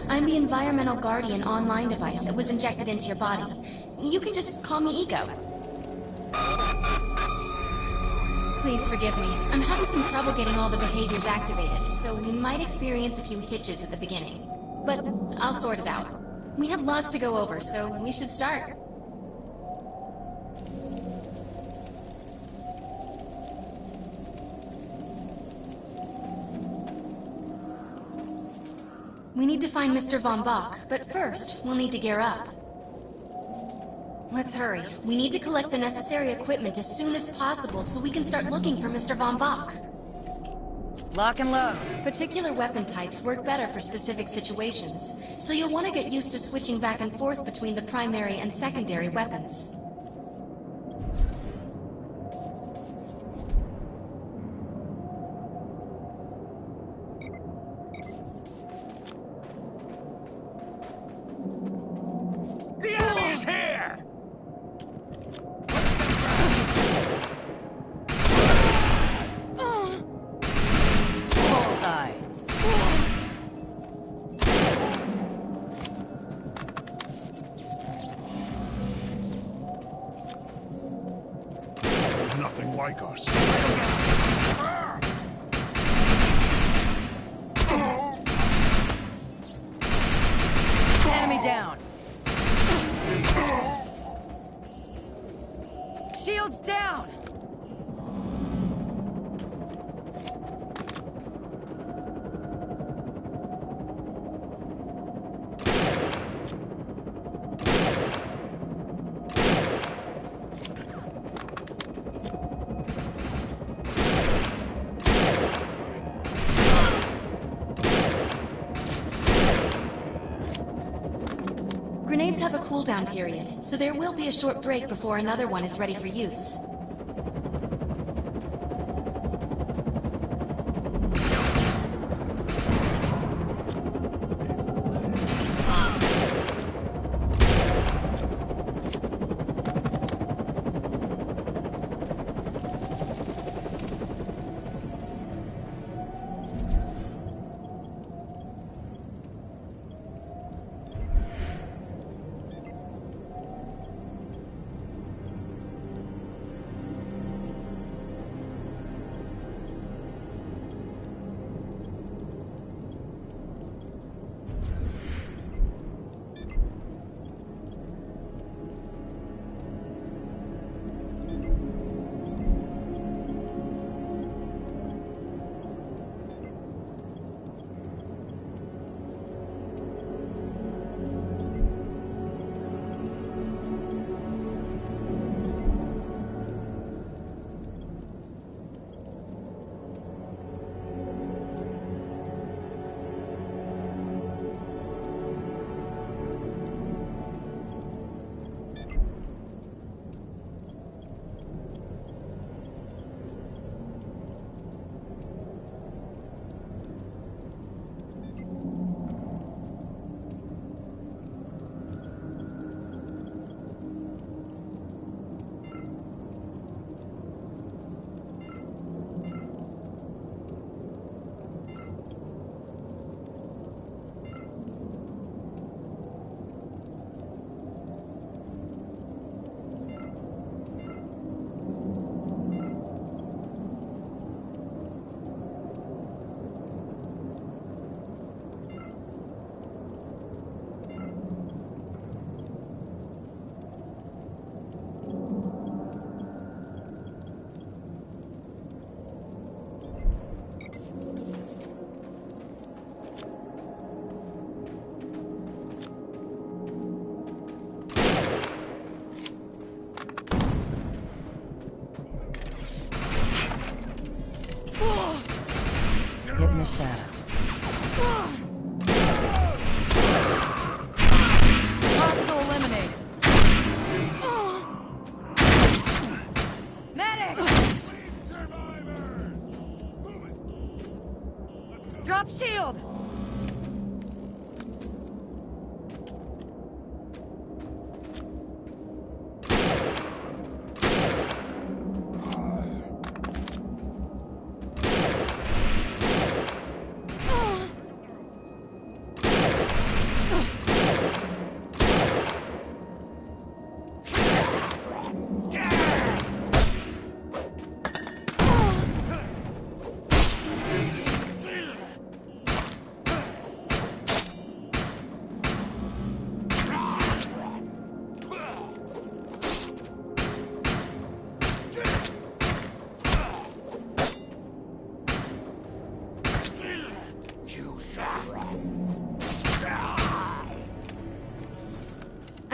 I'm the environmental guardian online device that was injected into your body. You can just call me Ego. Please forgive me. I'm having some trouble getting all the behaviors activated, so we might experience a few hitches at the beginning. But I'll sort it out. We have lots to go over, so we should start. We need to find Mr. Von Bach, but first, we'll need to gear up. Let's hurry. We need to collect the necessary equipment as soon as possible so we can start looking for Mr. Von Bach. Lock and load. Particular weapon types work better for specific situations, so you'll want to get used to switching back and forth between the primary and secondary weapons. Nothing like us. Enemy down. Shields down. Grenades have a cooldown period, so there will be a short break before another one is ready for use.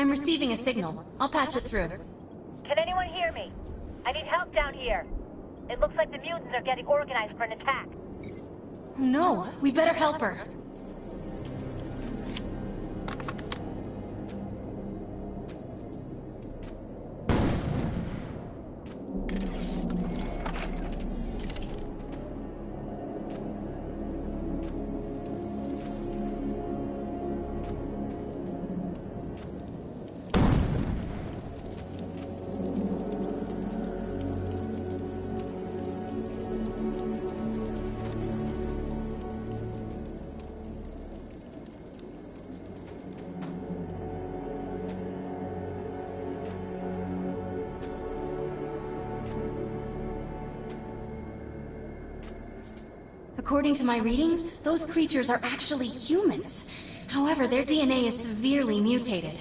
I'm receiving a signal. I'll patch it through. Can anyone hear me? I need help down here. It looks like the mutants are getting organized for an attack. Oh no, we better help her. According to my readings, those creatures are actually humans. However, their DNA is severely mutated.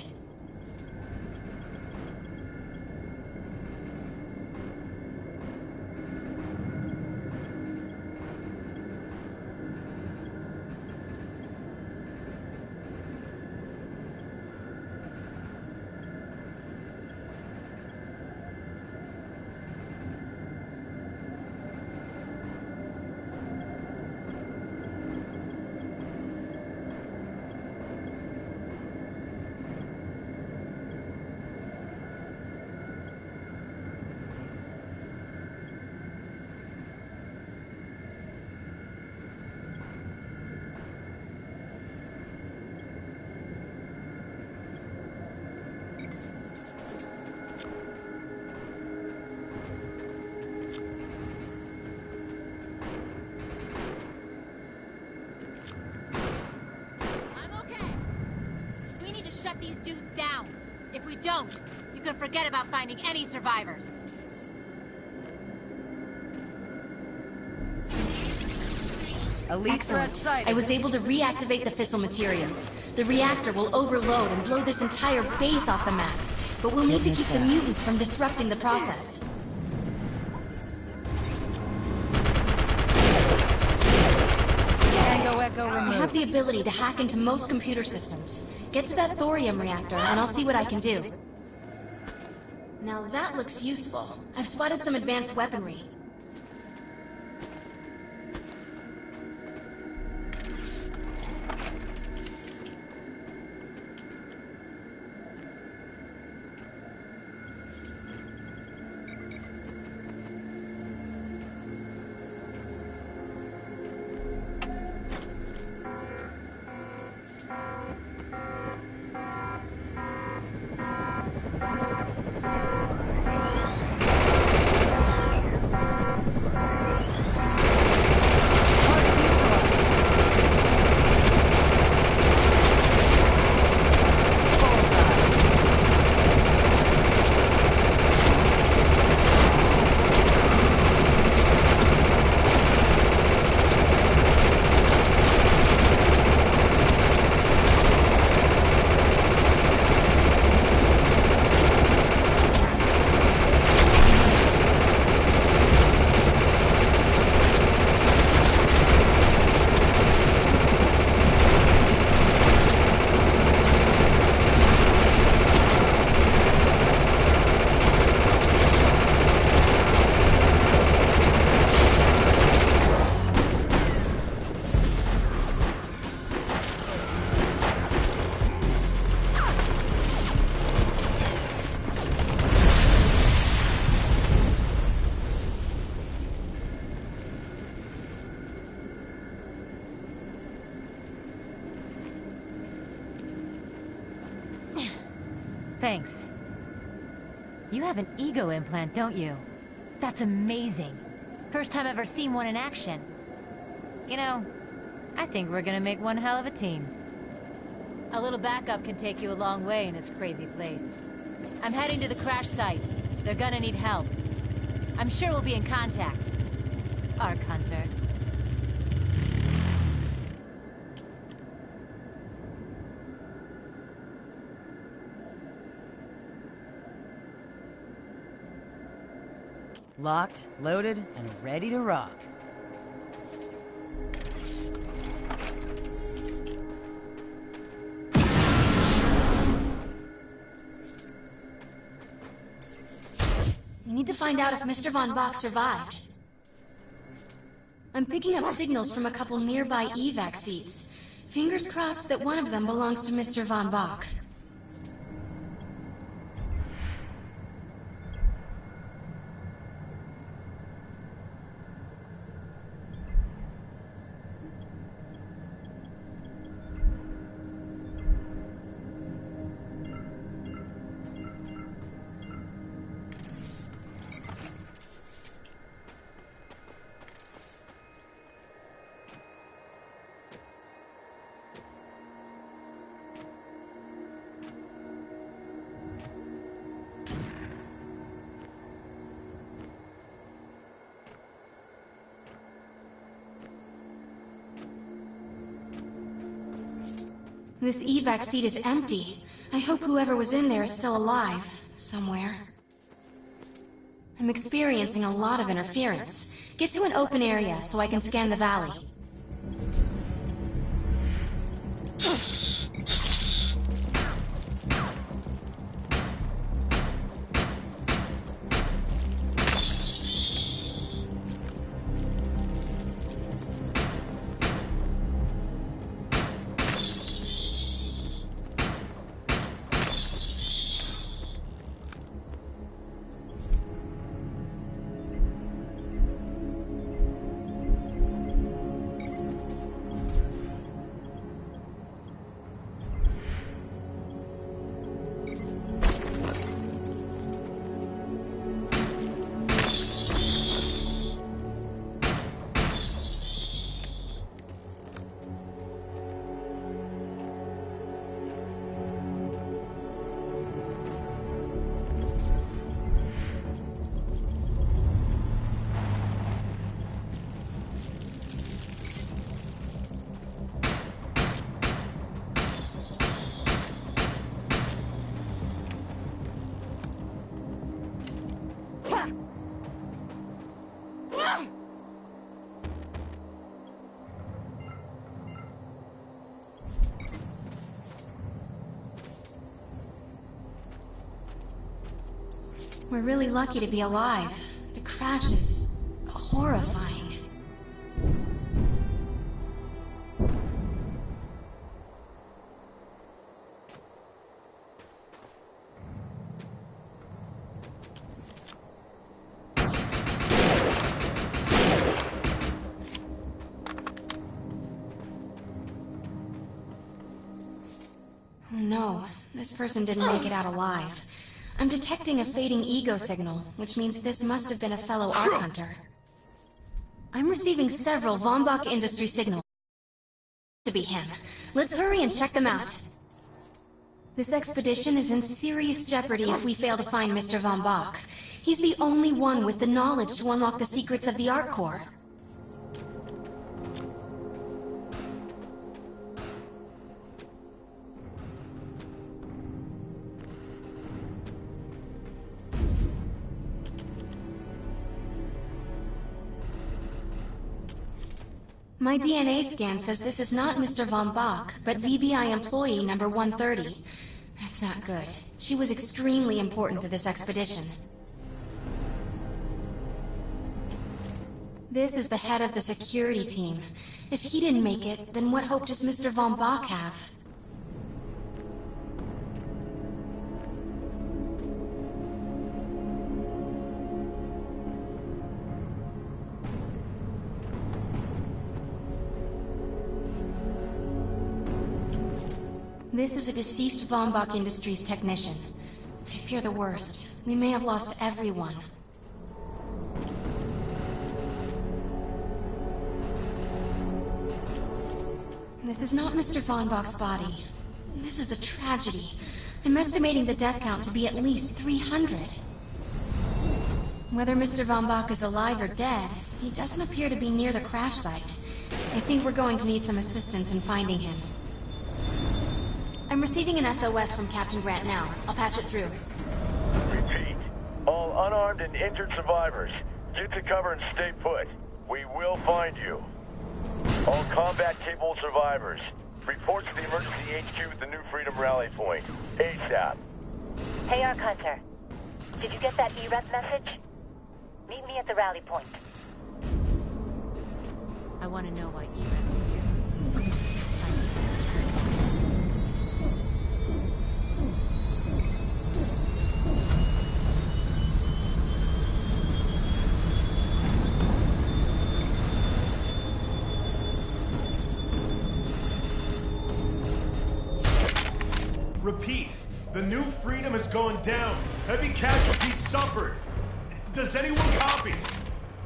Shut these dudes down. If we don't, you can forget about finding any survivors. Elite threat Excellent. sighted. I was able to reactivate the fissile materials. The reactor will overload and blow this entire base off the map. But we'll need to keep the mutants from disrupting the process. Tango Echo I removed. have the ability to hack into most computer systems. Get to that thorium reactor, and I'll see what I can do. Now that looks useful. I've spotted some advanced weaponry. Thanks. You have an ego implant, don't you? That's amazing. First time I've ever seen one in action. You know, I think we're gonna make one hell of a team. A little backup can take you a long way in this crazy place. I'm heading to the crash site. They're gonna need help. I'm sure we'll be in contact. Arc Hunter. Locked, loaded, and ready to rock. need to find out if Mr. Von Bach survived. I'm picking up signals from a couple nearby evac seats. Fingers crossed that one of them belongs to Mr. Von Bach. This evac seat is empty. I hope whoever was in there is still alive, somewhere. I'm experiencing a lot of interference. Get to an open area so I can scan the valley. We're really lucky to be alive. The crash is horrifying. Oh no, this person didn't make it out alive. I'm detecting a fading ego signal, which means this must have been a fellow Ark Hunter. I'm receiving several Von Bach Industry signals. To be him. Let's hurry and check them out. This expedition is in serious jeopardy if we fail to find Mr. Von Bach. He's the only one with the knowledge to unlock the secrets of the Ark Core. My DNA scan says this is not Mr. Von Bach, but VBI employee number 130. That's not good. She was extremely important to this expedition. This is the head of the security team. If he didn't make it, then what hope does Mr. Von Bach have? This is a deceased Von Bach Industries technician. I fear the worst. We may have lost everyone. This is not Mr. Von Bach's body. This is a tragedy. I'm estimating the death count to be at least 300. Whether Mr. Von Bach is alive or dead, he doesn't appear to be near the crash site. I think we're going to need some assistance in finding him. I'm receiving an SOS from Captain Grant now. I'll patch it through. Repeat. All unarmed and injured survivors, get to cover and stay put. We will find you. All combat-capable survivors, report to the emergency HQ at the New Freedom Rally Point. ASAP. Hey, Ark Hunter. Did you get that EREP message? Meet me at the rally point. I want to know why Eric's here. Repeat, the New Freedom is going down. Heavy casualties suffered. Does anyone copy?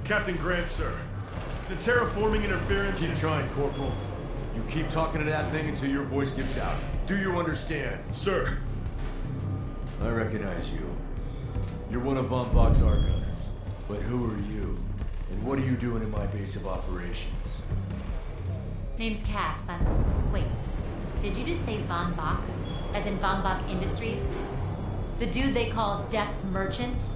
Captain Grant, sir. The terraforming interference Keep is... trying, Corporal. You keep talking to that thing until your voice gives out. Do you understand? Sir. I recognize you. You're one of Von Bach's archives. But who are you? And what are you doing in my base of operations? Name's Cass. Wait. Did you just say Von Bach? As in Von Bach Industries? The dude they call Death's Merchant?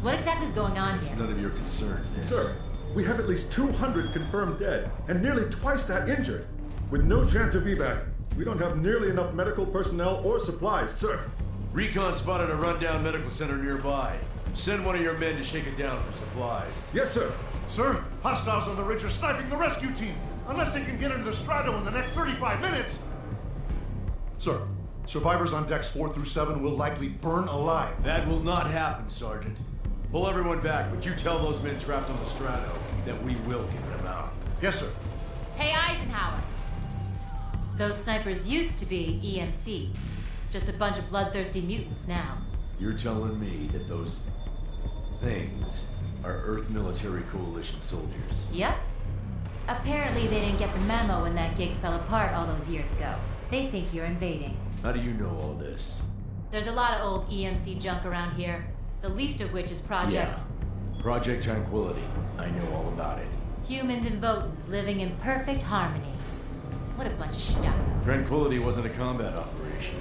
What exactly is going on It's here? none of your concern, miss. Sir, we have at least 200 confirmed dead, and nearly twice that injured. With no chance of evac, we don't have nearly enough medical personnel or supplies, sir. Recon spotted a rundown medical center nearby. Send one of your men to shake it down for supplies. Yes, sir. Sir, hostiles on the ridge are sniping the rescue team. Unless they can get into the Strato in the next 35 minutes. Sir, survivors on decks 4 through 7 will likely burn alive. That will not happen, Sergeant. Pull everyone back, but you tell those men trapped on the Strato that we will get them out. Yes, sir. Hey, Eisenhower! Those snipers used to be EMC. Just a bunch of bloodthirsty mutants now. You're telling me that those things are Earth Military Coalition soldiers? Yep. Apparently they didn't get the memo when that gig fell apart all those years ago. They think you're invading. How do you know all this? There's a lot of old EMC junk around here. The least of which is Project... Yeah. Project Tranquility. I know all about it. Humans and Votans living in perfect harmony. What a bunch of stuff. Tranquility wasn't a combat operation.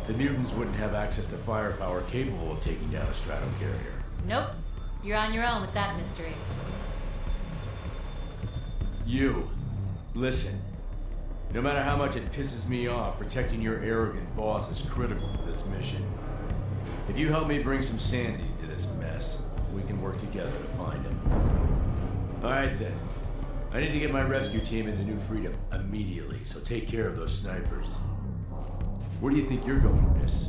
The mutants wouldn't have access to firepower capable of taking down a strato carrier. Nope. You're on your own with that mystery. You. Listen. No matter how much it pisses me off, protecting your arrogant boss is critical to this mission. If you help me bring some sanity to this mess, we can work together to find him. Alright then. I need to get my rescue team into New Freedom immediately, so take care of those snipers. Where do you think you're going, miss?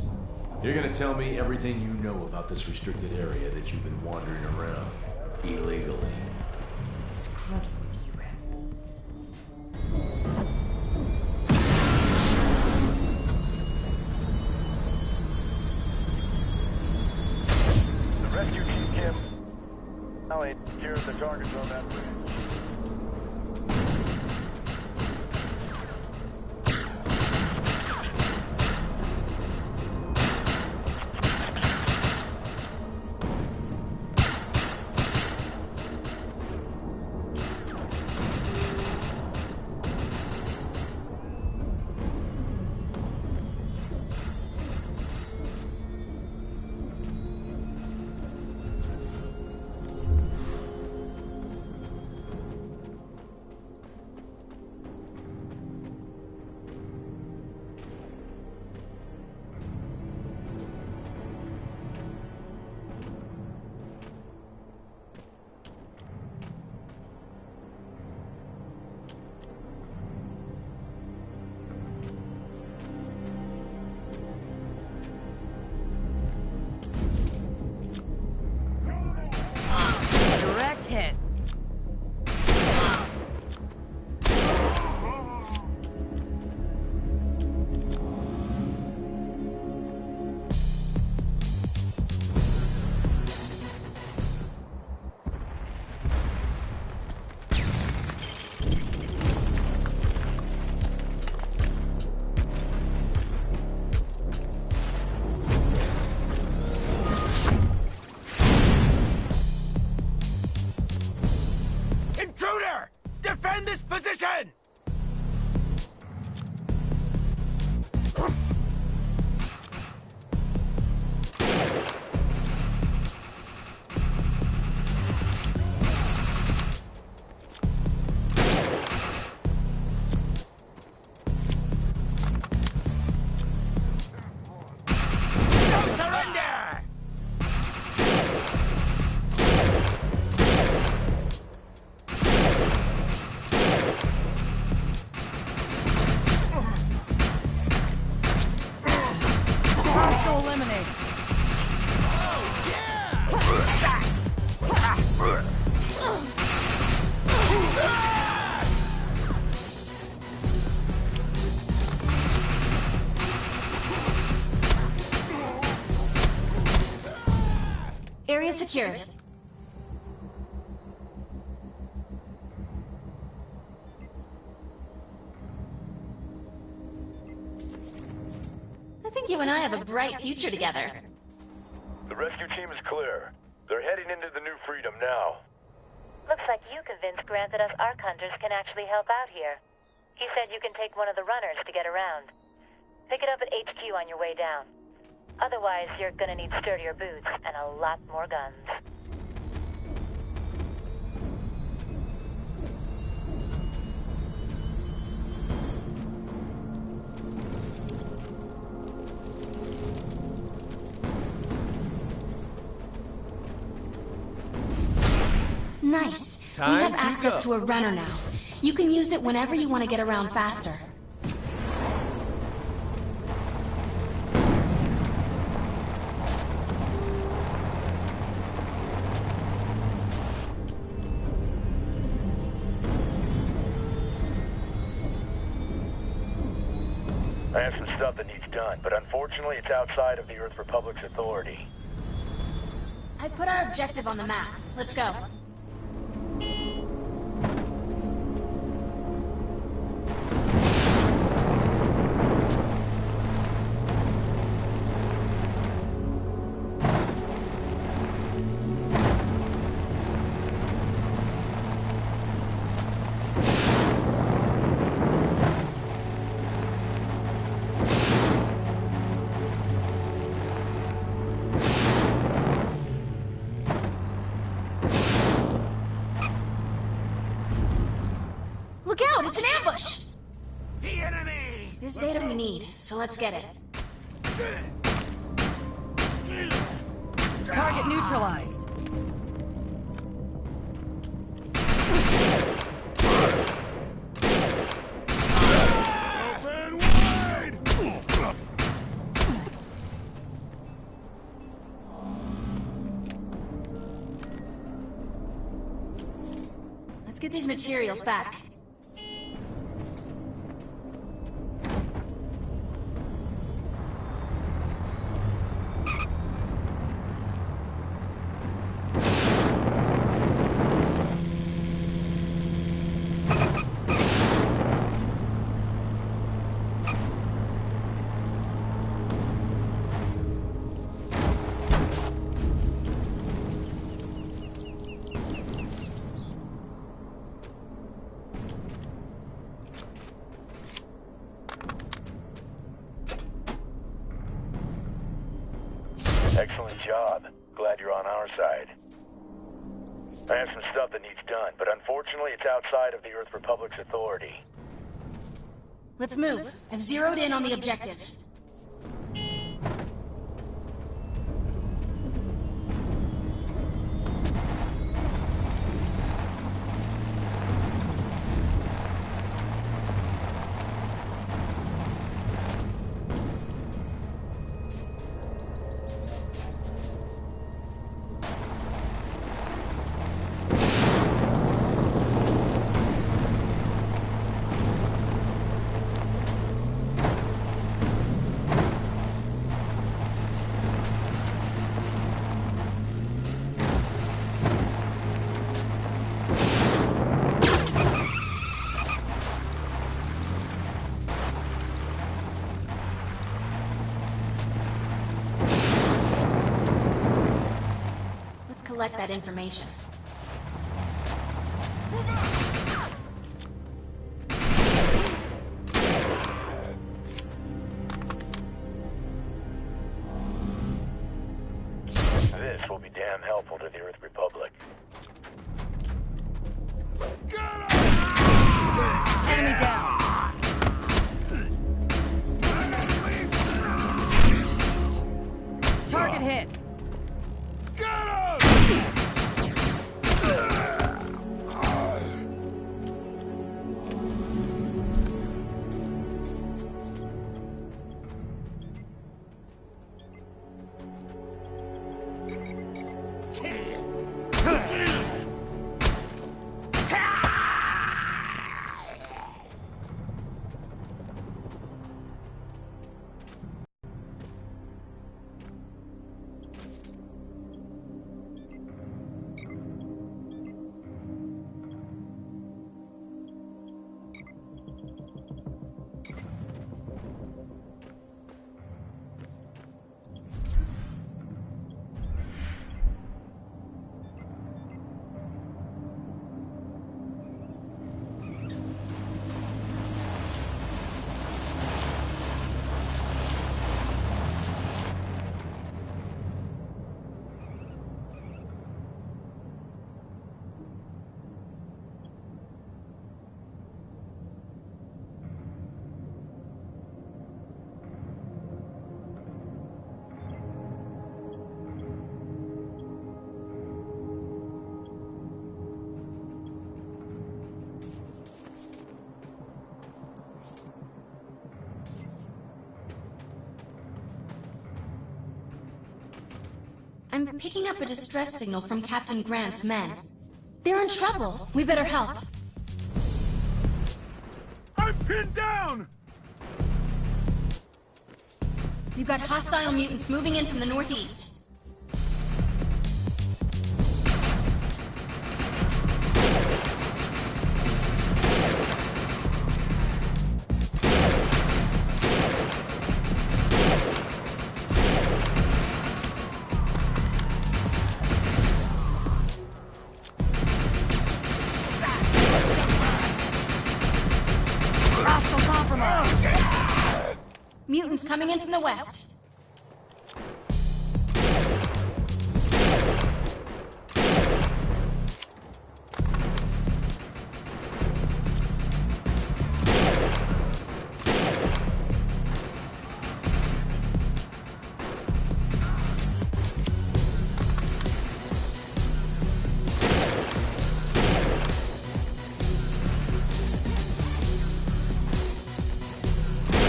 You're gonna tell me everything you know about this restricted area that you've been wandering around illegally. Screw you, Erec. The rescue team camp. Alley, here's the targets on that bridge. Area secured. I think you and I have a bright future together. The rescue team is clear. They're heading into the New Freedom now. Looks like you convinced Grant that us Ark Hunters can actually help out here. He said you can take one of the runners to get around. Pick it up at HQ on your way down. Otherwise, you're gonna need sturdier boots and a lot more guns. Nice. Time We have to access go. to a runner now. You can use it whenever you want to get around faster. I have some stuff that needs done, but unfortunately it's outside of the Earth Republic's authority. I put our objective on the map. Let's go. Look out! It's an ambush! The enemy! There's data we need, so let's get it. Target neutralized. Open wide! Let's get these materials back. Excellent job. Glad you're on our side. I have some stuff that needs done, but unfortunately it's outside of the Earth Republic's authority. Let's move. I've zeroed in on the objective. Collect that information. This will be damn helpful to the Earth Republic. Enemy down. Target hit. I'm picking up a distress signal from Captain Grant's men. They're in trouble. We better help. I'm pinned down! We've got hostile mutants moving in from the northeast. Mutants coming in from the west.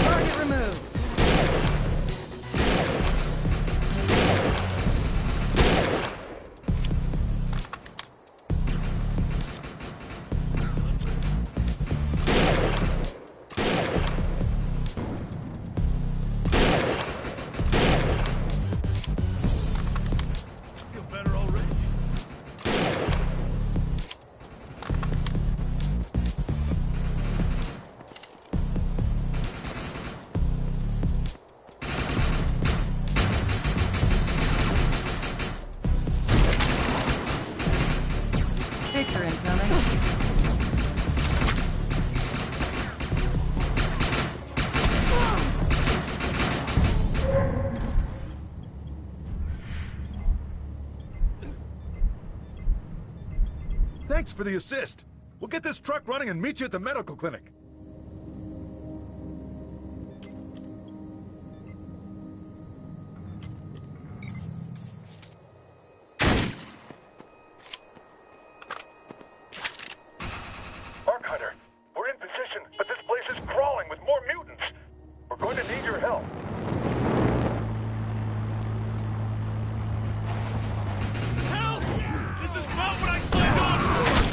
Target removed. Feel better already. Victor incoming. Thanks for the assist. We'll get this truck running and meet you at the medical clinic. Arc Hunter, we're in position, but this place is crawling with more mutants. We're going to need your help. Help! This is not what I signed on for!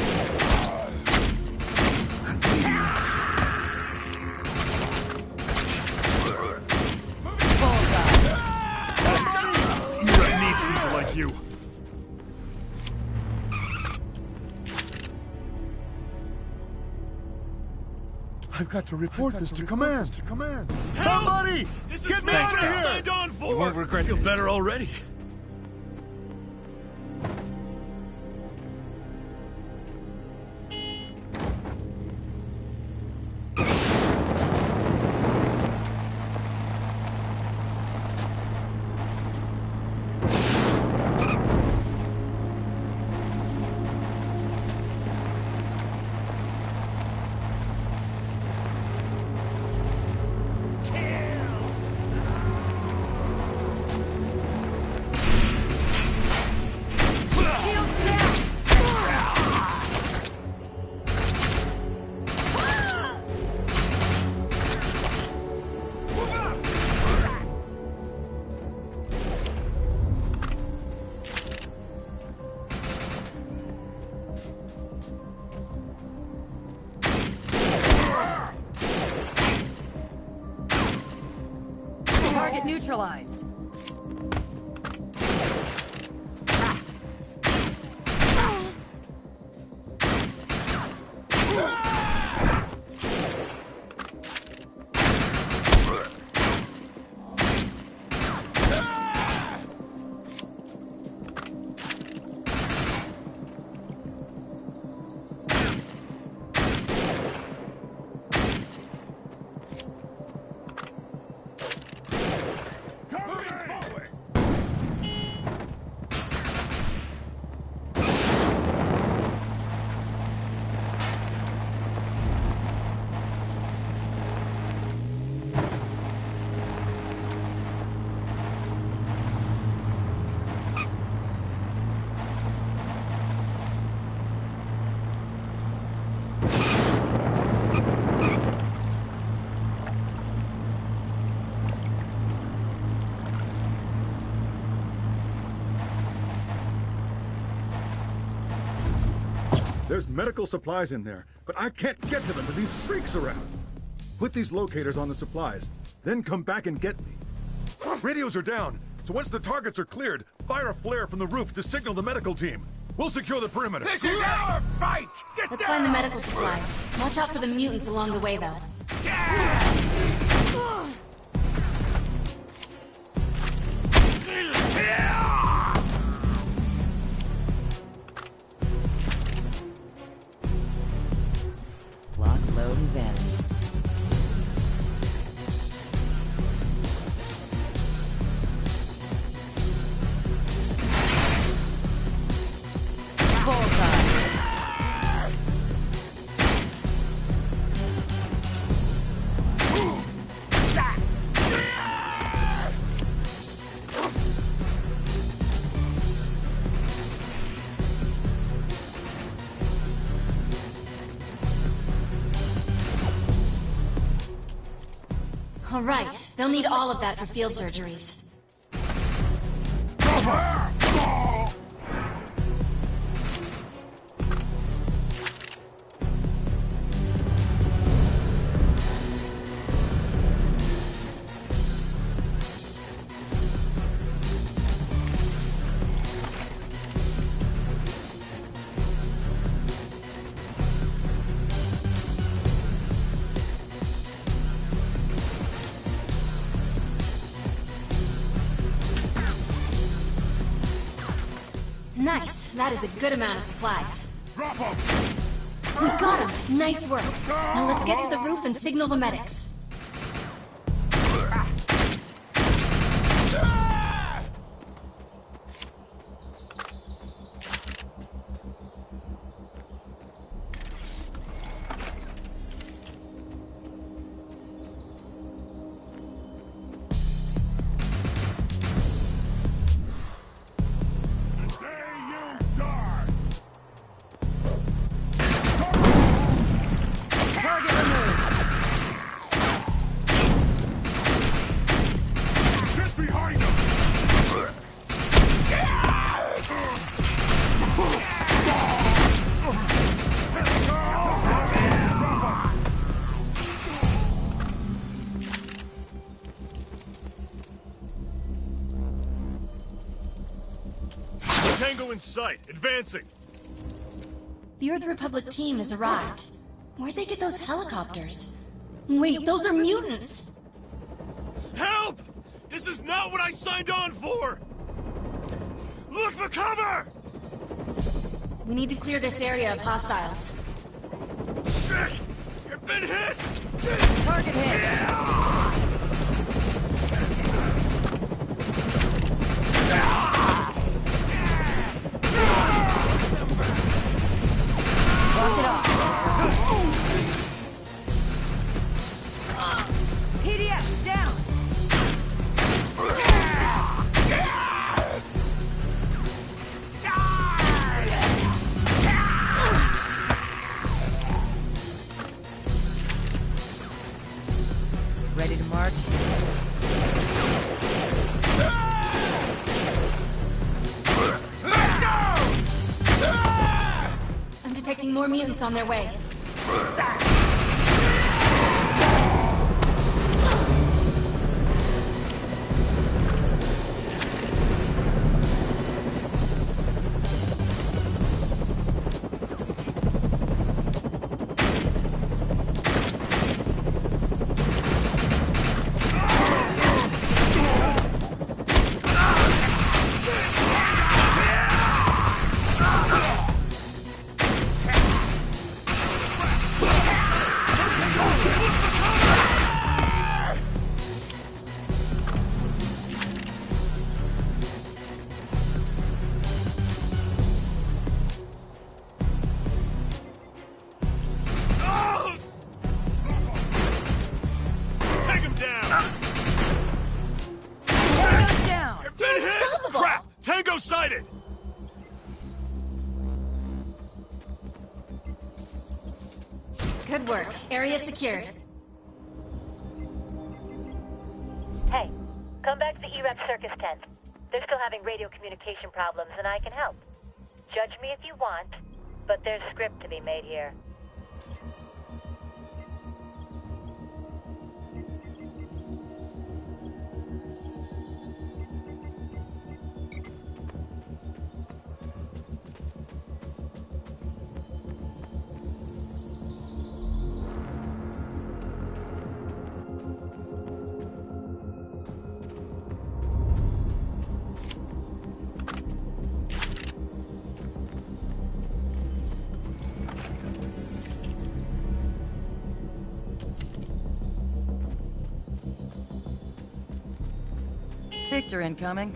Thanks. Europe needs people like you. I've got to report this to command. Help! Somebody! This is Get me not out what of I here! signed on for! You won't regret Feel this. better already. Target neutralized. Cover me! There's medical supplies in there, but I can't get to them with these freaks around. Put these locators on the supplies, then come back and get me. Radios are down, so once the targets are cleared, fire a flare from the roof to signal the medical team. We'll secure the perimeter. This is our fight! Get Let's down! find the medical supplies. Watch out for the mutants along the way, though. Lock, load, and vanish. All right, they'll need all of that for field surgeries. Nice. That is a good amount of supplies. Drop 'em! We got him. Nice work. Now let's get to the roof and signal the medics. Tango in sight, advancing. The Earth Republic team has arrived. Where'd they get those helicopters? Wait, those are mutants! Help! This is not what I signed on for! Look for cover! We need to clear this area of hostiles. Shit! You've been hit! Target hit! Block it off. PDF down! Ready to march? I'm detecting more mutants on their way. Tango sighted! Good work. Area secured. Hey, come back to the E-Rep circus tent. They're still having radio communication problems, and I can help. Judge me if you want, but there's script to be made here. Victor incoming.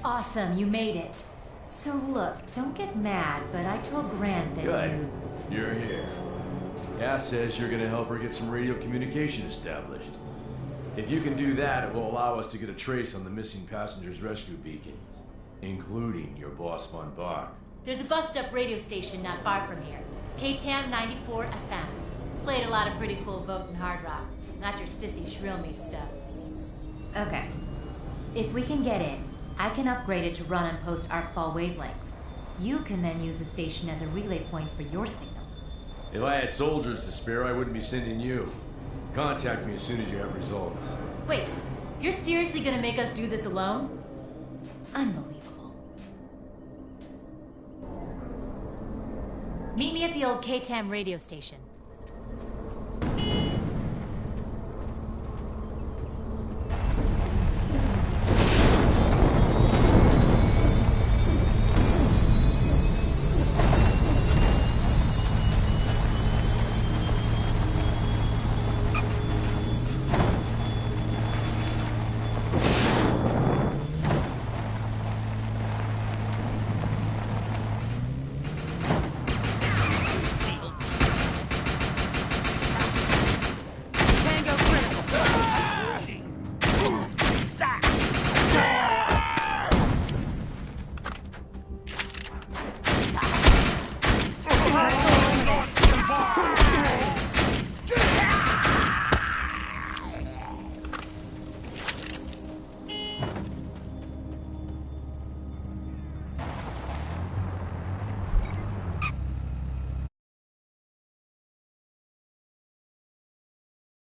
Awesome, you made it. So look, don't get mad, but I told Grant that Good. You're here. Cass says you're gonna help her get some radio communication established. If you can do that, it will allow us to get a trace on the missing passengers' rescue beacons, including your boss Von Bach. There's a busted-up radio station not far from here. KTAM 94 FM. Played a lot of pretty cool Vote and hard rock, not your sissy shrill meat stuff. Okay. If we can get in, I can upgrade it to run on post-arcfall wavelengths. You can then use the station as a relay point for your signal. If I had soldiers to spare, I wouldn't be sending you. Contact me as soon as you have results. Wait, you're seriously gonna make us do this alone? Unbelievable. Meet me at the old KTAM radio station.